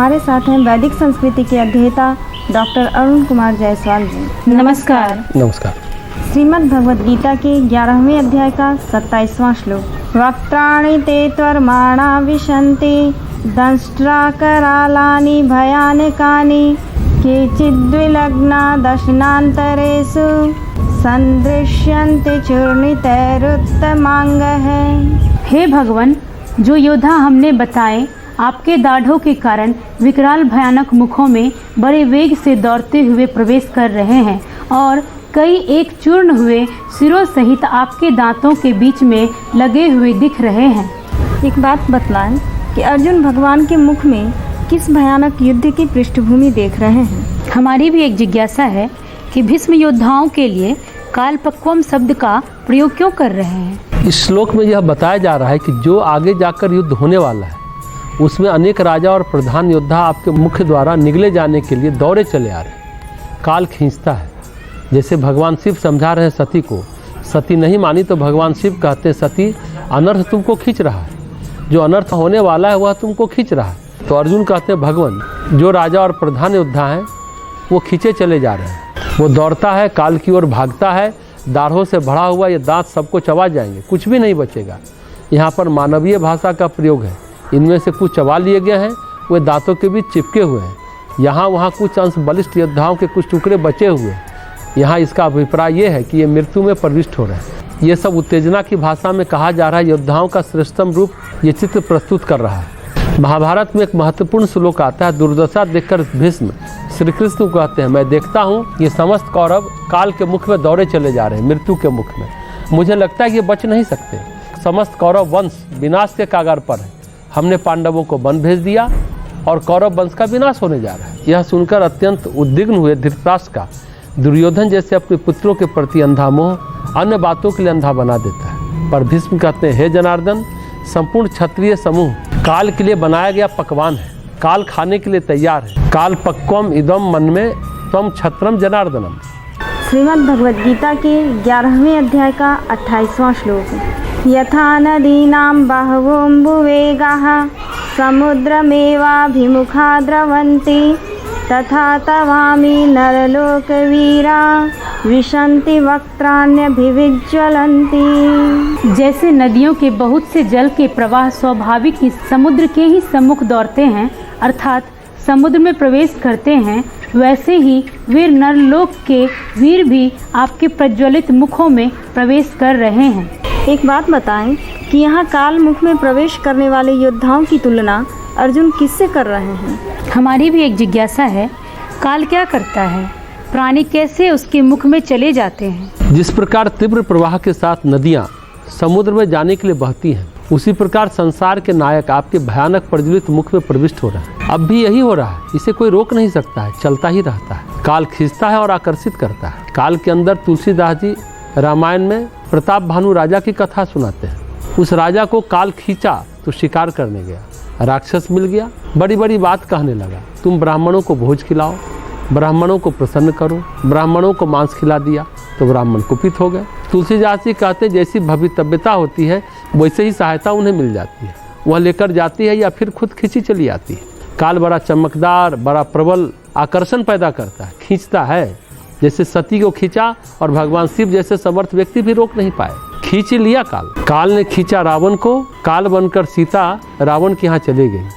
हमारे साथ हैं वैदिक संस्कृति के अध्येता डॉक्टर अरुण कुमार जायसवाल जी। नमस्कार। नमस्कार। श्रीमद् भगवद गीता के 11वें अध्याय का 27वां श्लोक। वक्त्राणि ते त्वर्माणा विशन्ति दंष्ट्रा करालानि भयानकानि केचिद्विलग्ना दशनान्तरेषु सन्दृश्यन्ते चूर्णितैरुत्तमाङ्गः। हे भगवान, जो योद्धा हमने बताए आपके दाढ़ों के कारण विकराल भयानक मुखों में बड़े वेग से दौड़ते हुए प्रवेश कर रहे हैं और कई एक चूर्ण हुए सिरों सहित आपके दांतों के बीच में लगे हुए दिख रहे हैं। एक बात बतलाएं कि अर्जुन भगवान के मुख में किस भयानक युद्ध की पृष्ठभूमि देख रहे हैं। हमारी भी एक जिज्ञासा है कि भीष्म योद्धाओं के लिए कालपक्वम शब्द का प्रयोग क्यों कर रहे हैं। इस श्लोक में यह बताया जा रहा है कि जो आगे जाकर युद्ध होने वाला है उसमें अनेक राजा और प्रधान योद्धा आपके मुख द्वारा निगले जाने के लिए दौड़े चले आ रहे हैं। काल खींचता है, जैसे भगवान शिव समझा रहे हैं सती को। सती नहीं मानी तो भगवान शिव कहते हैं सती अनर्थ तुमको खींच रहा है, जो अनर्थ होने वाला है वह तुमको खींच रहा है। तो अर्जुन कहते हैं भगवान जो राजा और प्रधान योद्धा हैं वो खींचे चले जा रहे हैं। वो दौड़ता है, काल की ओर भागता है, दाढ़ों से भरा हुआ ये दांत सबको चबा जाएंगे, कुछ भी नहीं बचेगा। यहाँ पर मानवीय भाषा का प्रयोग है। इनमें से कुछ चबा लिए गए हैं, वे दांतों के बीच चिपके हुए हैं। यहाँ वहाँ कुछ अंश बलिष्ठ योद्धाओं के कुछ टुकड़े बचे हुए हैं। यहाँ इसका अभिप्राय ये है कि ये मृत्यु में प्रविष्ट हो रहे हैं। ये सब उत्तेजना की भाषा में कहा जा रहा है। योद्धाओं का श्रेष्ठतम रूप ये चित्र प्रस्तुत कर रहा है। महाभारत में एक महत्वपूर्ण श्लोक आता है, दुर्दशा देखकर भीष्म श्री कृष्ण को कहते हैं मैं देखता हूँ ये समस्त कौरव काल के मुख में दौड़े चले जा रहे हैं, मृत्यु के मुख में। मुझे लगता है ये बच नहीं सकते। समस्त कौरव वंश विनाश के कागार पर है। हमने पांडवों को वन भेज दिया और कौरव वंश का विनाश होने जा रहा है। यह सुनकर अत्यंत उद्विग्न हुए धृतराष्ट्र का दुर्योधन जैसे अपने पुत्रों के प्रति अंधा मोह अन्य बातों के लिए अंधा बना देता है। पर भीष्म कहते हैं हे जनार्दन, संपूर्ण क्षत्रिय समूह काल के लिए बनाया गया पकवान है। काल खाने के लिए तैयार है। काल पक्वम इदम मन में तम छत्रम जनार्दनम। श्रीमद् भगवद गीता के 11वें अध्याय का 28वां श्लोक। यथा नदीनां बहवोऽम्बुवेगाः समुद्रमेवाभिमुखा द्रवन्ति तथा तवामि नरलोकवीरा विशन्ति वक्त्राण्यभिविज्ज्वलन्ति। जैसे नदियों के बहुत से जल के प्रवाह स्वाभाविक ही समुद्र के ही सम्मुख दौड़ते हैं अर्थात समुद्र में प्रवेश करते हैं, वैसे ही वीर नरलोक के वीर भी आपके प्रज्वलित मुखों में प्रवेश कर रहे हैं। एक बात बताएं कि यहाँ काल मुख में प्रवेश करने वाले योद्धाओं की तुलना अर्जुन किससे कर रहे हैं। हमारी भी एक जिज्ञासा है, काल क्या करता है, प्राणी कैसे उसके मुख में चले जाते हैं। जिस प्रकार तीव्र प्रवाह के साथ नदियाँ समुद्र में जाने के लिए बहती हैं, उसी प्रकार संसार के नायक आपके भयानक प्रज्वलित मुख में प्रविष्ट हो रहा है। अब भी यही हो रहा है, इसे कोई रोक नहीं सकता है, चलता ही रहता है। काल खींचता है और आकर्षित करता है। काल के अंदर तुलसीदास जी रामायण में प्रताप भानु राजा की कथा सुनाते हैं। उस राजा को काल खींचा तो शिकार करने गया, राक्षस मिल गया, बड़ी बड़ी बात कहने लगा, तुम ब्राह्मणों को भोज खिलाओ, ब्राह्मणों को प्रसन्न करो। ब्राह्मणों को मांस खिला दिया तो ब्राह्मण कुपित हो गए। तुलसीदास जी कहते जैसी भवितव्यता होती है वैसे ही सहायता उन्हें मिल जाती है। वह लेकर जाती है या फिर खुद खींची चली आती है। काल बड़ा चमकदार, बड़ा प्रबल आकर्षण पैदा करता है, खींचता है। जैसे सती को खींचा और भगवान शिव जैसे समर्थ व्यक्ति भी रोक नहीं पाए, खींच लिया काल। काल ने खींचा रावण को, काल बनकर सीता रावण के यहाँ चली गई।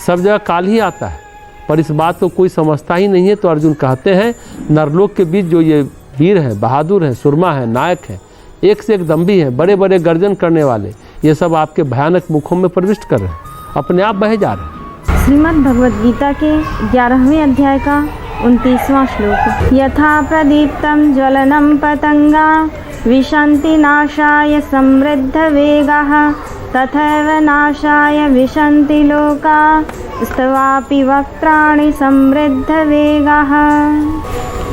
सब जगह काल ही आता है, पर इस बात को कोई समझता ही नहीं है। तो अर्जुन कहते हैं नरलोक के बीच जो ये वीर हैं, बहादुर हैं, सुरमा हैं, नायक हैं, एक से एक दम्भी हैं, बड़े बड़े गर्जन करने वाले, ये सब आपके भयानक मुखों में प्रविष्ट कर रहे हैं, अपने आप बहे जा रहे हैं। श्रीमद् भगवद गीता के 11वें अध्याय का 29वां श्लोक। यथा प्रदीप्तं ज्वलनं पतंगा विशन्ति नाशाय समृद्ध वेगाः तथैव नाशाय विशन्ति लोका स्तवापि वक्त्राणि समृद्ध वेगाः।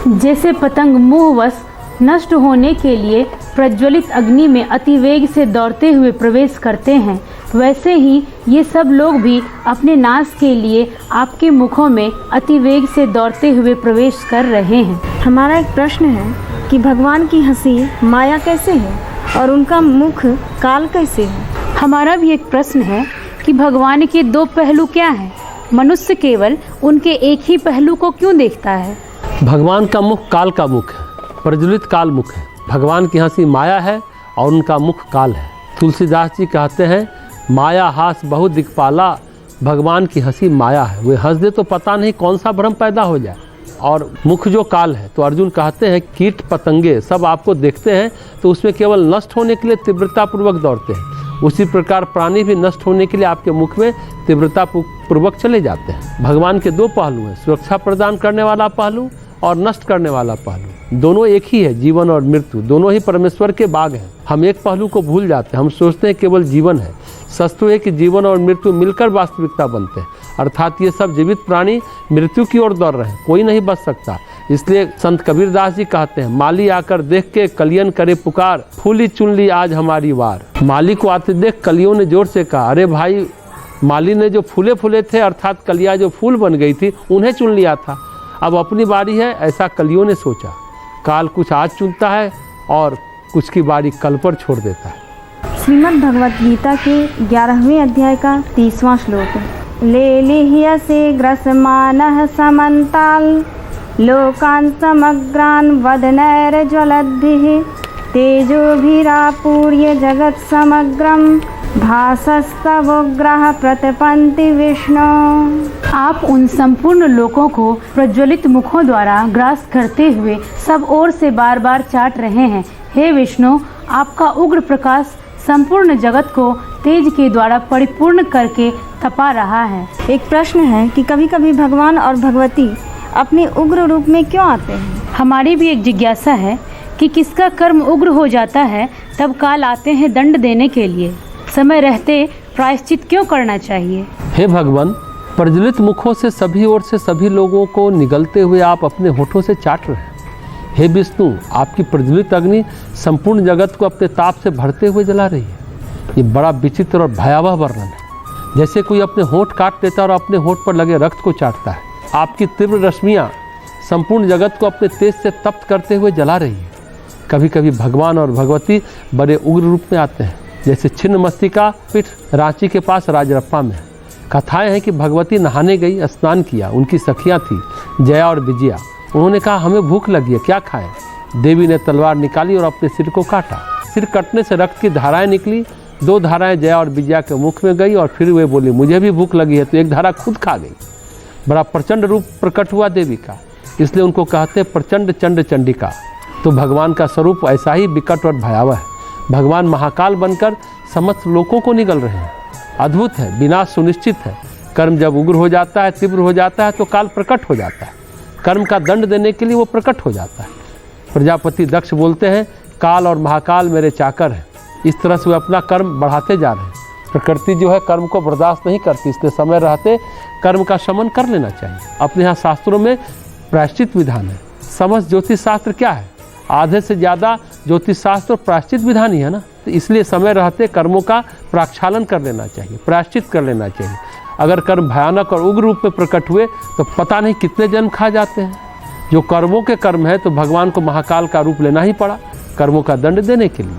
जैसे पतंग मुंहवश नष्ट होने के लिए प्रज्वलित अग्नि में अति वेग से दौड़ते हुए प्रवेश करते हैं, वैसे ही ये सब लोग भी अपने नाश के लिए आपके मुखों में अति वेग से दौड़ते हुए प्रवेश कर रहे हैं। हमारा एक प्रश्न है कि भगवान की हंसी माया कैसे है और उनका मुख काल कैसे है। हमारा भी एक प्रश्न है कि भगवान के दो पहलू क्या हैं, मनुष्य केवल उनके एक ही पहलू को क्यों देखता है? भगवान का मुख काल का मुख है, प्रज्वलित काल मुख है। भगवान की हंसी माया है और उनका मुख काल है। तुलसीदास जी कहते हैं, माया हास बहु दिक्पाला, भगवान की हंसी माया है। वे हंस दे तो पता नहीं कौन सा भ्रम पैदा हो जाए। और मुख जो काल है, तो अर्जुन कहते हैं कीट पतंगे सब आपको देखते हैं तो उसमें केवल नष्ट होने के लिए तीव्रतापूर्वक दौड़ते हैं। उसी प्रकार प्राणी भी नष्ट होने के लिए आपके मुख में तीव्रतापूर्वक चले जाते हैं। भगवान के दो पहलू हैं, सुरक्षा प्रदान करने वाला पहलू और नष्ट करने वाला पहलू। दोनों एक ही है, जीवन और मृत्यु दोनों ही परमेश्वर के बाग हैं। हम एक पहलू को भूल जाते हैं, हम सोचते हैं केवल जीवन है। सच तो है कि जीवन और मृत्यु मिलकर वास्तविकता बनते हैं, अर्थात ये सब जीवित प्राणी मृत्यु की ओर दौड़ रहे हैं, कोई नहीं बच सकता। इसलिए संत कबीरदास जी कहते हैं, माली आकर देख के कलियन करे पुकार, फूली चुन ली आज हमारी वार। माली को आते देख कलियों ने जोर से कहा, अरे भाई, माली ने जो फूले फूले थे अर्थात कलियाँ जो फूल बन गई थी उन्हें चुन लिया था, अब अपनी बारी है, ऐसा कलियों ने सोचा। काल कुछ आज चुनता है और कुछ की बारी कल पर छोड़ देता है। श्रीमद् भगवत गीता के 11वें अध्याय का 30वां श्लोक है। ले लिह्यसे ग्रसमानः समन्ताल, लोकान् समग्रान् वदनैर्ज्वलद्भिः, तेजोभिरापूर्य जगत् समग्रं, भासस्तवोग्रः प्रतपन्ति विष्णु। आप उन संपूर्ण लोकों को प्रज्वलित मुखों द्वारा ग्रास करते हुए सब ओर से बार बार चाट रहे हैं। हे विष्णु, आपका उग्र प्रकाश संपूर्ण जगत को तेज के द्वारा परिपूर्ण करके तपा रहा है। एक प्रश्न है कि कभी कभी भगवान और भगवती अपने उग्र रूप में क्यों आते हैं? हमारी भी एक जिज्ञासा है कि किसका कर्म उग्र हो जाता है तब काल आते हैं दंड देने के लिए। समय रहते प्रायश्चित क्यों करना चाहिए? हे भगवान, प्रज्वलित मुखों से सभी ओर से सभी लोगों को निगलते हुए आप अपने होठों से चाट रहे हैं। हे विष्णु, आपकी प्रज्वलित अग्नि संपूर्ण जगत को अपने ताप से भरते हुए जला रही है। ये बड़ा विचित्र और भयावह वर्णन है, जैसे कोई अपने होंठ काट लेता है और अपने होंठ पर लगे रक्त को चाटता है। आपकी तीव्र रश्मियाँ संपूर्ण जगत को अपने तेज से तप्त करते हुए जला रही है। कभी कभी भगवान और भगवती बड़े उग्र रूप में आते हैं, जैसे छिन्न मस्तिका पीठ रांची के पास राजरप्पा में। कथाएं हैं कि भगवती नहाने गई, स्नान किया, उनकी सखियाँ थी जया और विजया। उन्होंने कहा, हमें भूख लगी है, क्या खाएं? देवी ने तलवार निकाली और अपने सिर को काटा। सिर कटने से रक्त की धाराएं निकली। 2 धाराएं जया और विजया के मुख में गई और फिर वे बोली, मुझे भी भूख लगी है, तो एक धारा खुद खा गई। बड़ा प्रचंड रूप प्रकट हुआ देवी का, इसलिए उनको कहते हैं प्रचंड चंड चंडिका। तो भगवान का स्वरूप ऐसा ही विकट और भयावह है। भगवान महाकाल बनकर समस्त लोकों को निगल रहे हैं। अद्भुत है, विनाश सुनिश्चित है। कर्म जब उग्र हो जाता है, तीव्र हो जाता है, तो काल प्रकट हो जाता है। कर्म का दंड देने के लिए वो प्रकट हो जाता है। प्रजापति दक्ष बोलते हैं, काल और महाकाल मेरे चाकर हैं। इस तरह से वे अपना कर्म बढ़ाते जा रहे हैं। प्रकृति जो है कर्म को बर्दाश्त नहीं करती, इसलिए समय रहते कर्म का शमन कर लेना चाहिए। अपने यहाँ शास्त्रों में प्रायश्चित विधान है। समस्त ज्योतिष शास्त्र क्या है? आधे से ज़्यादा ज्योतिष शास्त्र प्रायश्चित विधान ही है ना। तो इसलिए समय रहते कर्मों का प्रक्षालन कर लेना चाहिए, प्रायश्चित कर लेना चाहिए। अगर कर्म भयानक और उग्र रूप में प्रकट हुए तो पता नहीं कितने जन्म खा जाते हैं। जो कर्मों के कर्म है तो भगवान को महाकाल का रूप लेना ही पड़ा कर्मों का दंड देने के लिए।